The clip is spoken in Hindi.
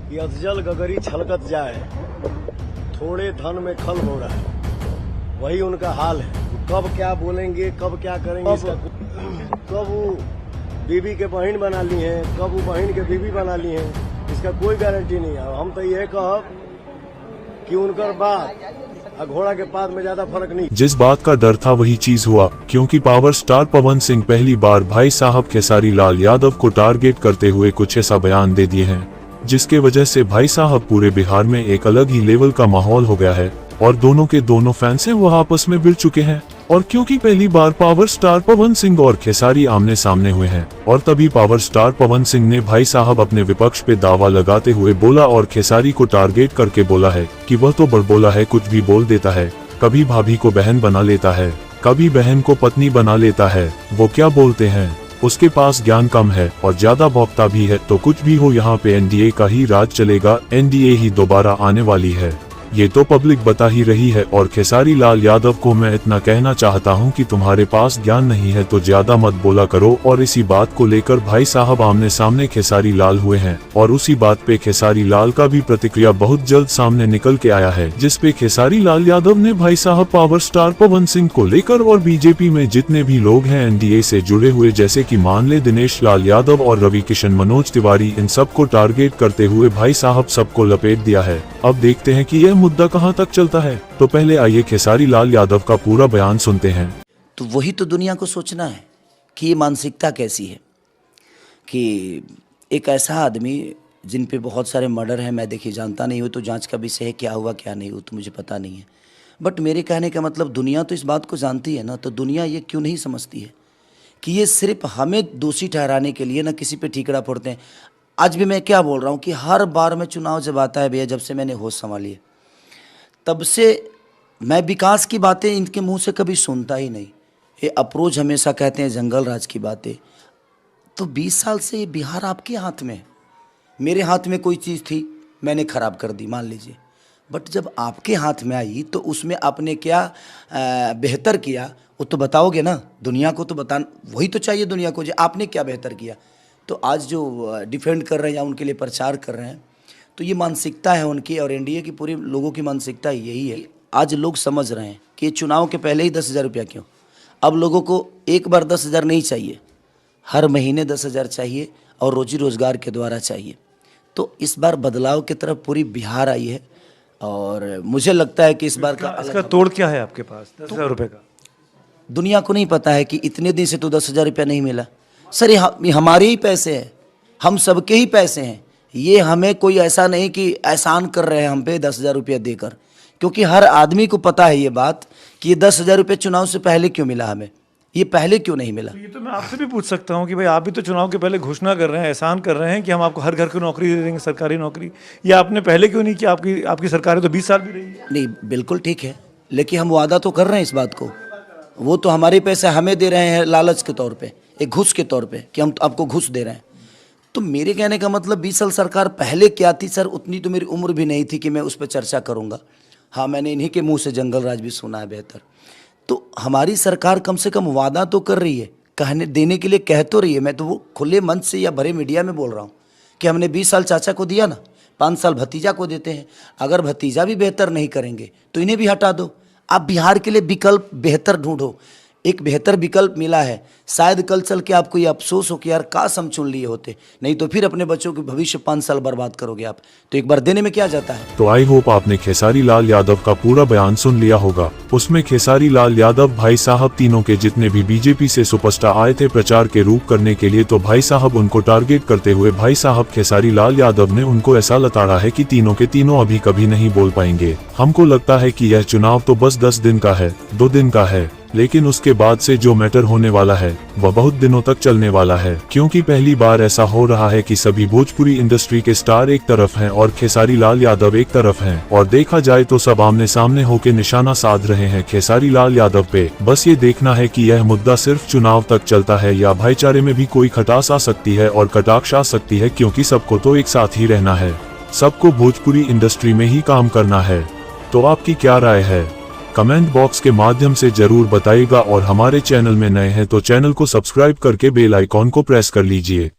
कि अफजल गगरी छलकत जाए, थोड़े धन में खल हो रहा है, वही उनका हाल है। कब क्या बोलेंगे, कब क्या करेंगे, कब वो बीबी के बहन बना ली हैं, कब वो बहन के बीबी बना ली हैं, इसका कोई गारंटी नहीं है। हम तो ये कहब कि उनका बात घोड़ा के पाद में ज्यादा फर्क नहीं। जिस बात का डर था वही चीज हुआ, क्योंकि पावर स्टार पवन सिंह पहली बार भाई साहब खेसारी लाल यादव को टारगेट करते हुए कुछ ऐसा बयान दे दिए हैं, जिसके वजह से भाई साहब पूरे बिहार में एक अलग ही लेवल का माहौल हो गया है और दोनों के दोनों फैंस हैं वह आपस में भिड़ चुके हैं। और क्योंकि पहली बार पावर स्टार पवन सिंह और खेसारी आमने सामने हुए हैं, और तभी पावर स्टार पवन सिंह ने भाई साहब अपने विपक्ष पे दावा लगाते हुए बोला और खेसारी को टारगेट करके बोला है कि वह तो बड़बोला है, कुछ भी बोल देता है, कभी भाभी को बहन बना लेता है, कभी बहन को पत्नी बना लेता है, वो क्या बोलते हैं, उसके पास ज्ञान कम है और ज्यादा भौंकता भी है। तो कुछ भी हो, यहाँ पे एनडीए का ही राज चलेगा, एनडीए ही दोबारा आने वाली है, ये तो पब्लिक बता ही रही है। और खेसारी लाल यादव को मैं इतना कहना चाहता हूं कि तुम्हारे पास ज्ञान नहीं है तो ज्यादा मत बोला करो। और इसी बात को लेकर भाई साहब आमने सामने खेसारी लाल हुए हैं और उसी बात पे खेसारी लाल का भी प्रतिक्रिया बहुत जल्द सामने निकल के आया है, जिसपे खेसारी लाल यादव ने भाई साहब पावर स्टार पवन सिंह को लेकर और बीजेपी में जितने भी लोग हैं एनडीए से जुड़े हुए, जैसे कि मान ले दिनेश लाल यादव और रवि किशन, मनोज तिवारी, इन सबको टारगेट करते हुए भाई साहब सबको लपेट दिया है। अब देखते हैं कि यह मुद्दा कहां तक चलता है। तो पहले आइए खेसारी लाल यादव का पूरा बयान सुनते हैं। तो वही तो दुनिया को सोचना है कि ये मानसिकता कैसी है कि एक ऐसा आदमी जिन पे बहुत सारे मर्डर हैं, मैं देखिए जानता नहीं हूँ तो जांच का विषय है, क्या हुआ क्या नहीं हुआ तो मुझे पता नहीं है, बट मेरे कहने का मतलब दुनिया तो इस बात को जानती है ना। तो दुनिया ये क्यों नहीं समझती है कि ये सिर्फ हमें दोषी ठहराने के लिए ना किसी पे ठीकरा फोड़ते हैं। आज भी मैं क्या बोल रहा हूँ कि हर बार में चुनाव जब आता है भैया, जब से मैंने होश संभाली है तब से मैं विकास की बातें इनके मुंह से कभी सुनता ही नहीं। ये अप्रोच हमेशा कहते हैं जंगल राज की बातें। तो 20 साल से ये बिहार आपके हाथ में है। मेरे हाथ में कोई चीज़ थी, मैंने ख़राब कर दी मान लीजिए, बट जब आपके हाथ में आई तो उसमें आपने क्या बेहतर किया वो तो बताओगे ना, दुनिया को तो बता, वही तो चाहिए दुनिया को, जो आपने क्या बेहतर किया। तो आज जो डिफेंड कर रहे हैं या उनके लिए प्रचार कर रहे हैं, तो ये मानसिकता है उनकी और एनडीए की पूरी लोगों की मानसिकता यही है। आज लोग समझ रहे हैं कि चुनाव के पहले ही 10,000 रुपया क्यों। अब लोगों को एक बार 10,000 नहीं चाहिए, हर महीने 10,000 चाहिए और रोजी रोजगार के द्वारा चाहिए। तो इस बार बदलाव की तरफ पूरी बिहार आई है और मुझे लगता है कि इस बार का इसका तोड़ क्या है आपके पास 10,000 रुपये का? दुनिया को नहीं पता है कि इतने दिन से तो 10,000 रुपया नहीं मिला। सर ये हमारे ही पैसे हैं, हम सबके ही पैसे हैं, ये हमें कोई ऐसा नहीं कि एहसान कर रहे हैं हम पे 10,000 रुपया देकर, क्योंकि हर आदमी को पता है ये बात कि ये 10,000 रुपये चुनाव से पहले क्यों मिला, हमें ये पहले क्यों नहीं मिला। तो ये तो मैं आपसे भी पूछ सकता हूँ कि भाई आप भी तो चुनाव के पहले घोषणा कर रहे हैं, एहसान कर रहे हैं कि हम आपको हर घर की नौकरी दे देंगे, सरकारी नौकरी, ये आपने पहले क्यों नहीं किया? आपकी सरकारें तो 20 साल भी रही है। नहीं बिल्कुल ठीक है, लेकिन हम वादा तो कर रहे हैं इस बात को, वो तो हमारे पैसे हमें दे रहे हैं लालच के तौर पर, एक घूस के तौर पर कि हम तो आपको घूस दे रहे हैं। तो मेरे कहने का मतलब 20 साल सरकार पहले क्या थी सर, उतनी तो मेरी उम्र भी नहीं थी कि मैं उस पर चर्चा करूंगा। हाँ, मैंने इन्हीं के मुंह से जंगल राज भी सुना है बेहतर। तो हमारी सरकार कम से कम वादा तो कर रही है, कहने देने के लिए कह तो रही है। मैं तो वो खुले मंच से या भरे मीडिया में बोल रहा हूँ कि हमने 20 साल चाचा को दिया ना, 5 साल भतीजा को देते हैं। अगर भतीजा भी बेहतर नहीं करेंगे तो इन्हें भी हटा दो। आप बिहार के लिए विकल्प बेहतर ढूंढो। एक बेहतर विकल्प मिला है, शायद कल चल के आपको ये अफसोस हो कि यार काश हम चुन लिए होते, नहीं तो फिर अपने बच्चों के भविष्य 5 साल बर्बाद करोगे आप। तो एक बार देने में क्या जाता है। तो आई होप आपने खेसारी लाल यादव का पूरा बयान सुन लिया होगा। उसमें खेसारी लाल यादव भाई साहब तीनों के जितने भी बीजेपी से सुपरस्टार आए थे प्रचार के रूप करने के लिए, तो भाई साहब उनको टारगेट करते हुए भाई साहब खेसारी लाल यादव ने उनको ऐसा लताड़ा है कि तीनों के तीनों अभी कभी नहीं बोल पाएंगे। हमको लगता है कि यह चुनाव तो बस 10 दिन का है, 2 दिन का है, लेकिन उसके बाद से जो मैटर होने वाला है वह बहुत दिनों तक चलने वाला है, क्योंकि पहली बार ऐसा हो रहा है कि सभी भोजपुरी इंडस्ट्री के स्टार एक तरफ हैं और खेसारी लाल यादव एक तरफ हैं, और देखा जाए तो सब आमने सामने होकर निशाना साध रहे हैं खेसारी लाल यादव पे। बस ये देखना है कि यह मुद्दा सिर्फ चुनाव तक चलता है या भाईचारे में भी कोई खटास आ सकती है और कटाक्ष आ सकती है, क्योंकि सबको तो एक साथ ही रहना है, सबको भोजपुरी इंडस्ट्री में ही काम करना है। तो आपकी क्या राय है, कमेंट बॉक्स के माध्यम से जरूर बताइएगा, और हमारे चैनल में नए हैं तो चैनल को सब्सक्राइब करके बेल आइकॉन को प्रेस कर लीजिए।